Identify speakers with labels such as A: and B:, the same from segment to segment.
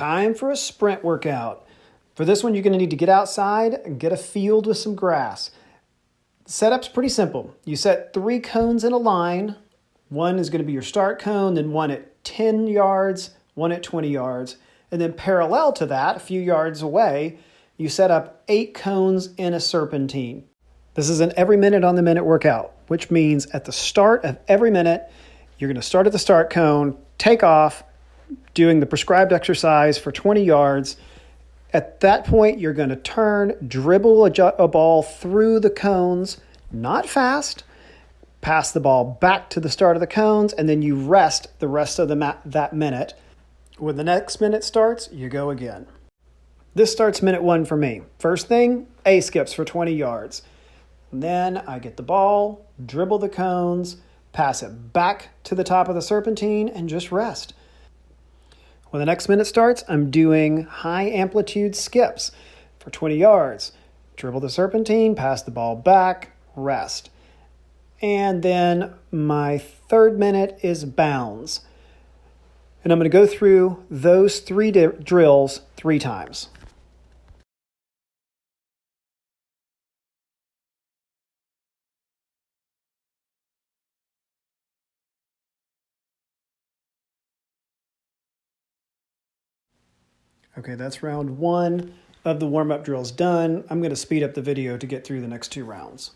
A: Time for a sprint workout. For this one, you're going to need to get outside and get a field with some grass. The setup's pretty simple. You set 3 cones in a line. One is going to be your start cone, then one at 10 yards, one at 20 yards. And then parallel to that, a few yards away, you set up 8 cones in a serpentine. This is an every minute on the minute workout, which means at the start of every minute, you're going to start at the start cone, take off, doing the prescribed exercise for 20 yards. At that point, you're going to turn, dribble a ball through the cones, not fast, pass the ball back to the start of the cones, and then you rest the rest of that minute. When the next minute starts, you go again. This starts minute 1 for me. First thing, A skips for 20 yards. And then I get the ball, dribble the cones, pass it back to the top of the serpentine, and just rest. When the next minute starts, I'm doing high amplitude skips for 20 yards. Dribble the serpentine, pass the ball back, rest. And then my third minute is bounds. And I'm going to go through those 3 drills 3 times. Okay, that's round 1 of the warm-up drills done. I'm going to speed up the video to get through the next 2 rounds.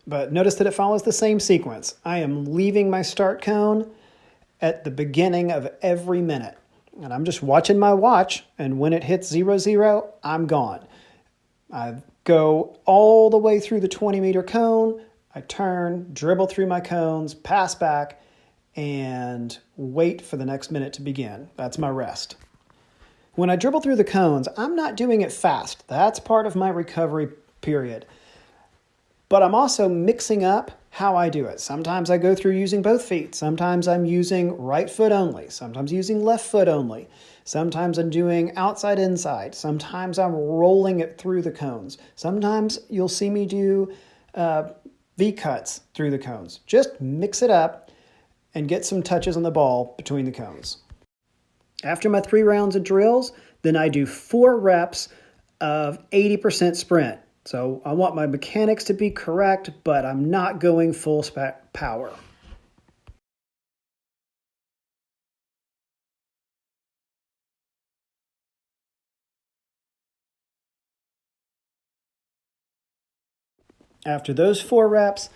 A: But notice that it follows the same sequence. I am leaving my start cone at the beginning of every minute. And I'm just watching my watch, and when it hits 0-0, I'm gone. I go all the way through the 20-meter cone. I turn, dribble through my cones, pass back, and wait for the next minute to begin. That's my rest. When I dribble through the cones, I'm not doing it fast. That's part of my recovery period. But I'm also mixing up how I do it. Sometimes I go through using both feet. Sometimes I'm using right foot only. Sometimes using left foot only. Sometimes I'm doing outside inside. Sometimes I'm rolling it through the cones. Sometimes you'll see me do V-cuts through the cones. Just mix it up and get some touches on the ball between the cones. After my 3 rounds of drills, then I do 4 reps of 80% sprint. So I want my mechanics to be correct, but I'm not going full power. After those 4 reps,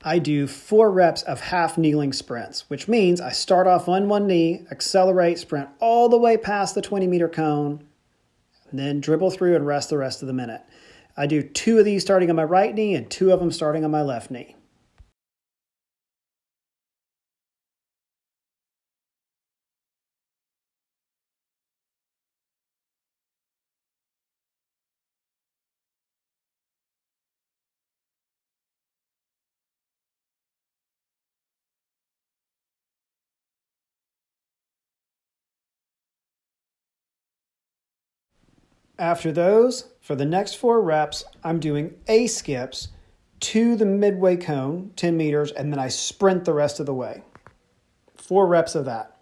A: I do 4 reps of half kneeling sprints, which means I start off on one knee, accelerate, sprint all the way past the 20-meter cone, and then dribble through and rest the rest of the minute. I do 2 of these starting on my right knee and 2 of them starting on my left knee. After those, for the next 4 reps, I'm doing A skips to the midway cone, 10 meters, and then I sprint the rest of the way. 4 reps of that.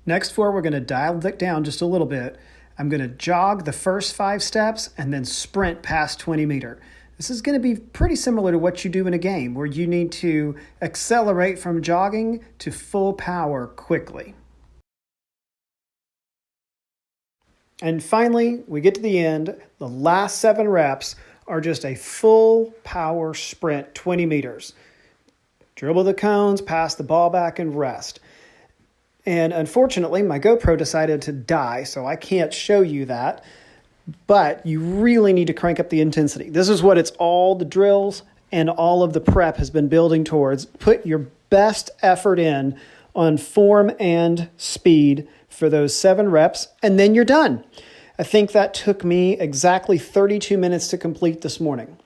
A: Next 4, we're going to dial it down just a little bit. I'm going to jog the first 5 steps and then sprint past 20 meter. This is going to be pretty similar to what you do in a game where you need to accelerate from jogging to full power quickly. And finally, we get to the end. The last 7 reps are just a full power sprint, 20 meters. Dribble the cones, pass the ball back, and rest. And unfortunately, my GoPro decided to die, so I can't show you that. But you really need to crank up the intensity. This is what all the drills and all of the prep has been building towards. Put your best effort in on form and speed for those 7 reps, and then you're done. I think that took me exactly 32 minutes to complete this morning.